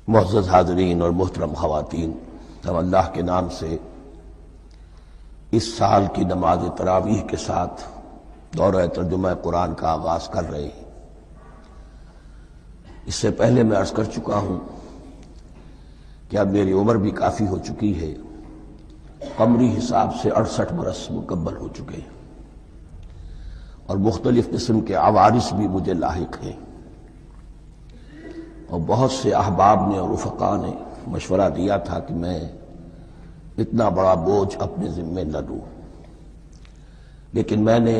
معزز حاضرین اور محترم خواتین، ہم اللہ کے نام سے اس سال کی نماز تراویح کے ساتھ دورہ ترجمہ قرآن کا آغاز کر رہے ہیں۔ اس سے پہلے میں عرض کر چکا ہوں کہ اب میری عمر بھی کافی ہو چکی ہے، قمری حساب سے 68 برس مکمل ہو چکے ہیں، اور مختلف قسم کے عوارض بھی مجھے لاحق ہیں، اور بہت سے احباب نے اور رفقاء نے مشورہ دیا تھا کہ میں اتنا بڑا بوجھ اپنے ذمے نہ لوں، لیکن میں نے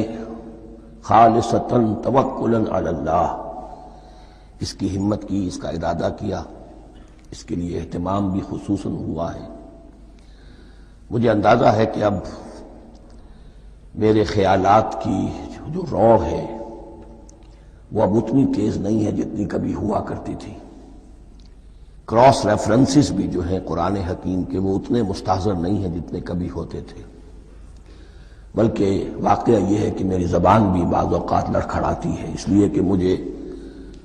خالصتاً توکلاً علی اللہ اس کی ہمت کی، اس کا ارادہ کیا، اس کے لیے اہتمام بھی خصوصاً ہوا ہے۔ مجھے اندازہ ہے کہ اب میرے خیالات کی جو رو ہے وہ اب اتنی تیز نہیں ہے جتنی کبھی ہوا کرتی تھی۔ کراس ریفرنسز بھی جو ہیں قرآن حکیم کے وہ اتنے مستحضر نہیں ہیں جتنے کبھی ہوتے تھے، بلکہ واقعہ یہ ہے کہ میری زبان بھی بعض اوقات لڑکھڑاتی ہے، اس لیے کہ مجھے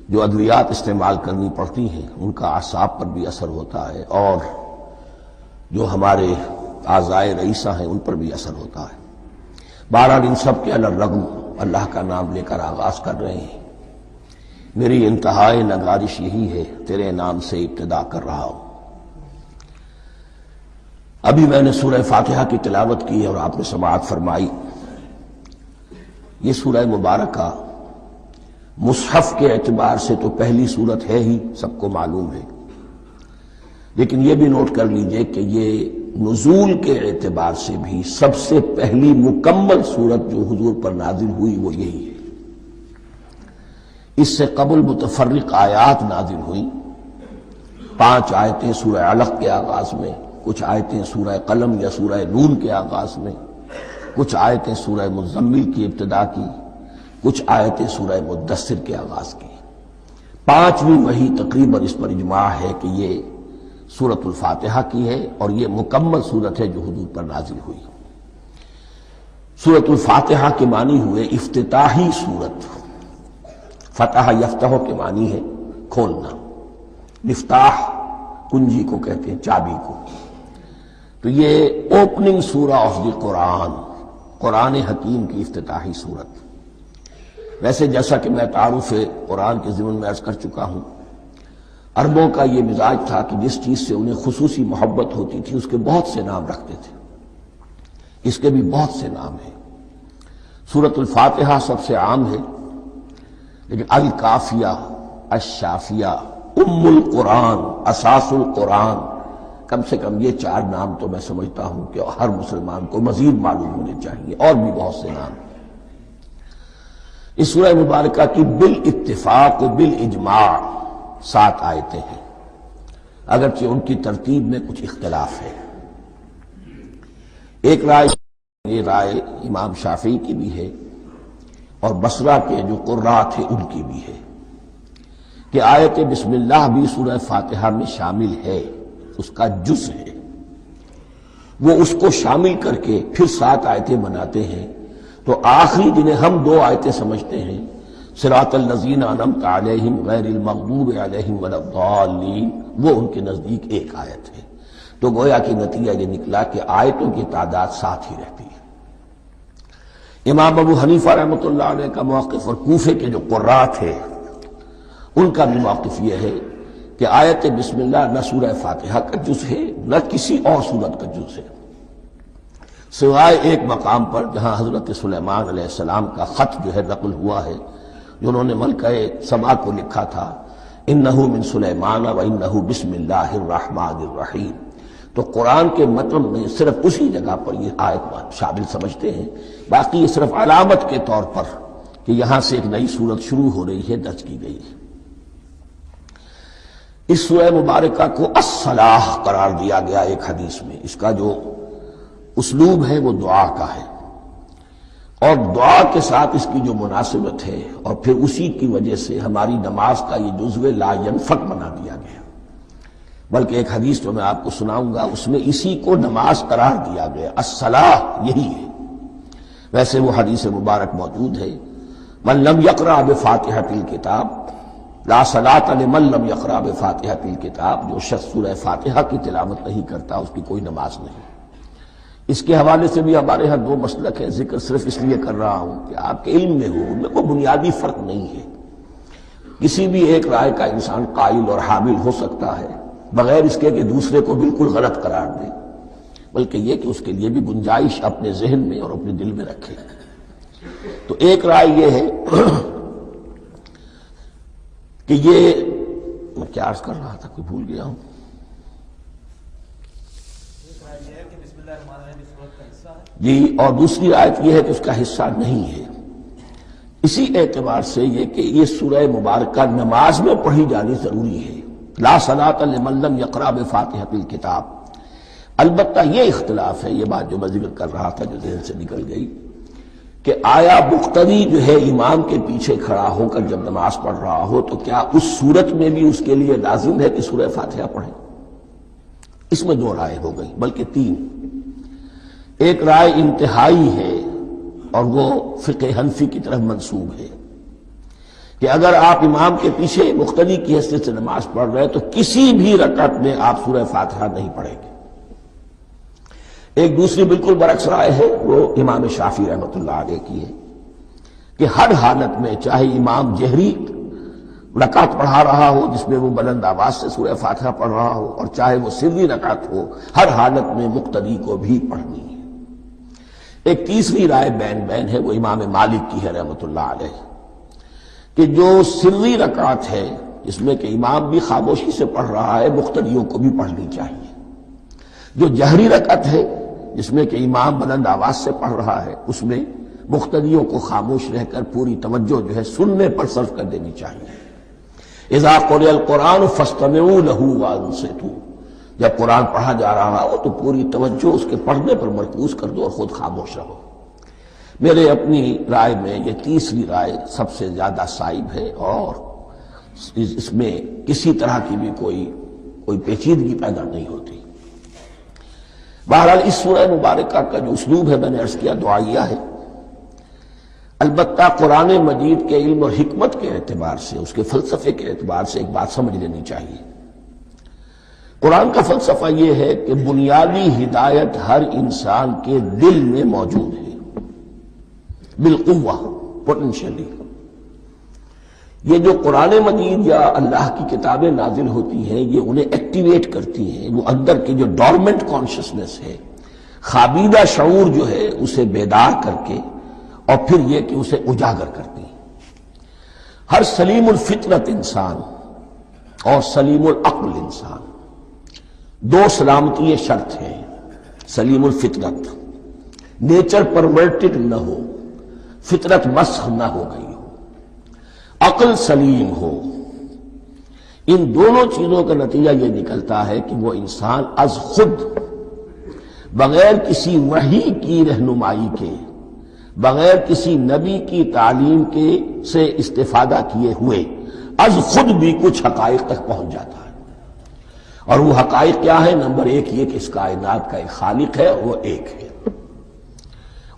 جو ادویات استعمال کرنی پڑتی ہیں ان کا اعصاب پر بھی اثر ہوتا ہے، اور جو ہمارے اعضائے رئیسہ ہیں ان پر بھی اثر ہوتا ہے۔ بہرحال ان سب کے علی الرغم اللہ کا نام لے کر آغاز کر رہے ہیں۔ میری انتہائی نگارش یہی ہے، تیرے نام سے ابتدا کر رہا ہوں۔ ابھی میں نے سورہ فاتحہ کی تلاوت کی اور آپ نے سماعت فرمائی۔ یہ سورہ مبارکہ مصحف کے اعتبار سے تو پہلی سورت ہے ہی، سب کو معلوم ہے، لیکن یہ بھی نوٹ کر لیجئے کہ یہ نزول کے اعتبار سے بھی سب سے پہلی مکمل سورت جو حضور پر نازل ہوئی وہ یہی ہے۔ اس سے قبل متفرق آیات نازل ہوئیں، 5 آیتیں سورہ علق کے آغاز میں، کچھ آیتیں سورہ قلم یا سورہ نون کے آغاز میں، کچھ آیتیں سورہ مزمل کی ابتدا کی، کچھ آیتیں سورہ مدثر کے آغاز کی۔ 5ویں وحی تقریباً اس پر اجماع ہے کہ یہ سورۃ الفاتحہ کی ہے، اور یہ مکمل سورت ہے جو حضور پر نازل ہوئی۔ سورۃ الفاتحہ کے معنی ہوئے افتتاحی سورت، فتح یفتح کے معنی ہے کھولنا، مفتاح کنجی کو کہتے ہیں، چابی کو، تو یہ اوپننگ سورہ آف دی قرآن، قرآن حکیم کی افتتاحی سورت۔ ویسے جیسا کہ میں تعارف قرآن کے ضمن میں عرض کر چکا ہوں، عربوں کا یہ مزاج تھا کہ جس چیز سے انہیں خصوصی محبت ہوتی تھی اس کے بہت سے نام رکھتے تھے، اس کے بھی بہت سے نام ہیں۔ سورۃ الفاتحہ سب سے عام ہے، لیکن الکافیہ، الشافیہ، ام القرآن، اساس القرآن، کم سے کم یہ 4 نام تو میں سمجھتا ہوں کہ ہر مسلمان کو مزید معلوم ہونے چاہیے، اور بھی بہت سے نام۔ اس سورہ مبارکہ کی بالاتفاق و بالاجماع 7 آیتیں ہیں، اگرچہ ان کی ترتیب میں کچھ اختلاف ہے۔ ایک رائے، یہ رائے امام شافعی کی بھی ہے اور بصرہ کے جو قراء تھے ان کی بھی ہے، کہ آیت بسم اللہ بھی سورہ فاتحہ میں شامل ہے، اس کا جز ہے، وہ اس کو شامل کر کے پھر 7 آیتیں بناتے ہیں، تو آخری جنہیں ہم 2 آیتیں سمجھتے ہیں، صراط الذین انعمت علیہم غیر المغضوب علیہم ولا الضالین، وہ ان کے نزدیک ایک آیت ہے۔ تو گویا کہ نتیجہ یہ نکلا کہ آیتوں کی تعداد 7 ہی رہتی ہے۔ امام ابو حنیفہ رحمۃ اللہ علیہ کا موقف اور کوفے کے جو قراء تھے ان کا بھی موقف یہ ہے کہ آیت بسم اللہ نہ سورہ فاتحہ کا جز ہے نہ کسی اور سورت کا جز ہے، سوائے ایک مقام پر جہاں حضرت سلیمان علیہ السلام کا خط جو ہے نقل ہوا ہے، جنہوں نے ملکہ سبا کو لکھا تھا، انہ من سلیمان و انہ بسم اللہ الرحمن الرحیم، تو قرآن کے متن میں صرف اسی جگہ پر یہ آیت شامل سمجھتے ہیں، باقی یہ صرف علامت کے طور پر کہ یہاں سے ایک نئی سورت شروع ہو رہی ہے درج کی گئی ہے۔ اس سورہ مبارکہ کو الصلاح قرار دیا گیا ایک حدیث میں، اس کا جو اسلوب ہے وہ دعا کا ہے، اور دعا کے ساتھ اس کی جو مناسبت ہے، اور پھر اسی کی وجہ سے ہماری نماز کا یہ جزو لا ینفک بنا دیا گیا، بلکہ ایک حدیث جو میں آپ کو سناؤں گا اس میں اسی کو نماز قرار دیا گیا، الصلاح یہی ہے۔ ویسے وہ حدیث مبارک موجود ہے، من لم یقرأ بفاتحۃ الکتاب لا صلاۃ لمن لم یقرأ بفاتحۃ الکتاب، جو شخص سورہ فاتحہ کی تلاوت نہیں کرتا اس کی کوئی نماز نہیں۔ اس کے حوالے سے بھی ہمارے ہاں دو مسلک ہیں، ذکر صرف اس لیے کر رہا ہوں کہ آپ کے علم میں ہو، ان میں کوئی بنیادی فرق نہیں ہے۔ کسی بھی ایک رائے کا انسان قائل اور حامل ہو سکتا ہے بغیر اس کے کہ دوسرے کو بالکل غلط قرار دے، بلکہ یہ کہ اس کے لیے بھی گنجائش اپنے ذہن میں اور اپنے دل میں رکھے۔ تو ایک رائے یہ ہے کہ یہ میں کیا عرض کر رہا تھا، کوئی بھول گیا ہوں۔ جی، اور دوسری آیت یہ ہے کہ اس کا حصہ نہیں ہے۔ اسی اعتبار سے یہ کہ یہ سورہ مبارکہ نماز میں پڑھی جانی ضروری ہے، لا صلاۃ لمن لم یقرأ بفاتحۃ الکتاب۔ البتہ یہ اختلاف ہے، یہ بات جو میں ذکر کر رہا تھا جو ذہن سے نکل گئی، کہ آیا مقتدی جو ہے امام کے پیچھے کھڑا ہو کر جب نماز پڑھ رہا ہو تو کیا اس صورت میں بھی اس کے لیے لازم ہے کہ سورہ فاتحہ پڑھے؟ اس میں دو رائے ہو گئی، بلکہ تین۔ ایک رائے انتہائی ہے اور وہ فقہ حنفی کی طرف منسوب ہے کہ اگر آپ امام کے پیچھے مقتدی کی حیثیت سے نماز پڑھ رہے تو کسی بھی رکعت میں آپ سورہ فاتحہ نہیں پڑھیں گے۔ ایک دوسری بالکل برعکس رائے ہے، وہ امام شافعی رحمۃ اللہ علیہ کی ہے کہ ہر حالت میں چاہے امام جہری رکعت پڑھا رہا ہو جس میں وہ بلند آواز سے سورہ فاتحہ پڑھ رہا ہو، اور چاہے وہ سری رکعت ہو، ہر حالت میں مقتدی کو بھی پڑھنی ہے۔ ایک تیسری رائے بین بین ہے، وہ امام مالک کی ہے رحمۃ اللہ علیہ، کہ جو سری رکعت ہے جس میں کہ امام بھی خاموشی سے پڑھ رہا ہے، مقتدیوں کو بھی پڑھنی چاہیے۔ جو جہری رکعت ہے جس میں کہ امام بلند آواز سے پڑھ رہا ہے، اس میں مقتدیوں کو خاموش رہ کر پوری توجہ جو ہے سننے پر صرف کر دینی چاہیے۔ اذا قرئ القرآن فاستمعوا له وانصتوا، جب قرآن پڑھا جا رہا ہو تو پوری توجہ اس کے پڑھنے پر مرکوز کر دو اور خود خاموش رہو۔ میرے اپنی رائے میں یہ تیسری رائے سب سے زیادہ صائب ہے، اور اس میں کسی طرح کی بھی کوئی پیچیدگی پیدا نہیں ہوتی۔ بہرحال اس سورہ مبارکہ کا جو اسلوب ہے میں نے عرض کیا دعائیہ ہے، البتہ قرآن مجید کے علم اور حکمت کے اعتبار سے، اس کے فلسفے کے اعتبار سے ایک بات سمجھ لینی چاہیے۔ قرآن کا فلسفہ یہ ہے کہ بنیادی ہدایت ہر انسان کے دل میں موجود ہے، بالقوہ، پوٹینشلی۔ یہ جو قرآن مجید یا اللہ کی کتابیں نازل ہوتی ہیں یہ انہیں ایکٹیویٹ کرتی ہیں، وہ اندر کی جو ڈورمنٹ کانشسنس ہے، خوابیدہ شعور جو ہے اسے بیدار کر کے، اور پھر یہ کہ اسے اجاگر کرتی ہیں۔ ہر سلیم الفطرت انسان اور سلیم العقل انسان، دو سلامتی شرط ہیں۔ سلیم الفطرت، نیچر پرورٹڈ نہ ہو، فطرت مسخ نہ ہو گئی ہو، عقل سلیم ہو۔ ان دونوں چیزوں کا نتیجہ یہ نکلتا ہے کہ وہ انسان از خود، بغیر کسی وحی کی رہنمائی کے، بغیر کسی نبی کی تعلیم کے سے استفادہ کیے ہوئے، از خود بھی کچھ حقائق تک پہنچ جاتا ہے۔ اور وہ حقائق کیا ہے؟ نمبر ایک یہ کہ اس کائنات کا ایک خالق ہے، وہ ایک ہے،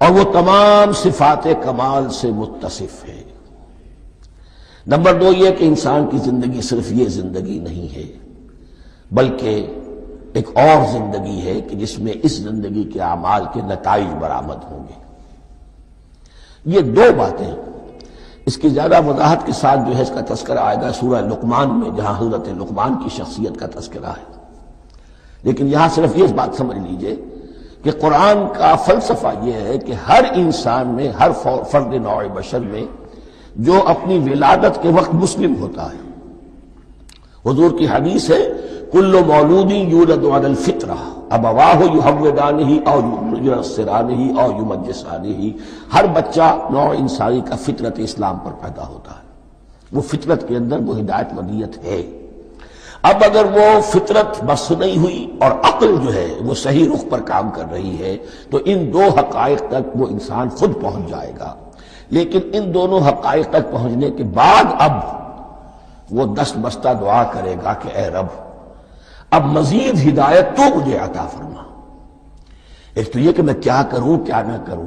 اور وہ تمام صفات کمال سے متصف ہے۔ نمبر دو یہ کہ انسان کی زندگی صرف یہ زندگی نہیں ہے، بلکہ ایک اور زندگی ہے کہ جس میں اس زندگی کے اعمال کے نتائج برآمد ہوں گے۔ یہ دو باتیں، اس کی زیادہ وضاحت کے ساتھ جو ہے اس کا تذکرہ آئے گا سورہ لقمان میں، جہاں حضرت لقمان کی شخصیت کا تذکرہ ہے۔ لیکن یہاں صرف یہ بات سمجھ لیجئے کہ قرآن کا فلسفہ یہ ہے کہ ہر انسان میں، ہر فرد نوع بشر میں جو اپنی ولادت کے وقت مسلم ہوتا ہے، حضور کی حدیث ہے کل مولود یولد علی الفطرہ ابواہ یحودانہ او ینصرانہ او یمجسانہ، ہر بچہ نوع انسانی کا فطرت اسلام پر پیدا ہوتا ہے، وہ فطرت کے اندر وہ ہدایت ودیت ہے۔ اب اگر وہ فطرت بس نہیں ہوئی اور عقل جو ہے وہ صحیح رخ پر کام کر رہی ہے تو ان دو حقائق تک وہ انسان خود پہنچ جائے گا۔ لیکن ان دونوں حقائق تک پہنچنے کے بعد اب وہ دست بستہ دعا کرے گا کہ اے رب اب مزید ہدایت تو مجھے عطا فرما۔ ایک تو یہ کہ میں کیا کروں کیا نہ کروں،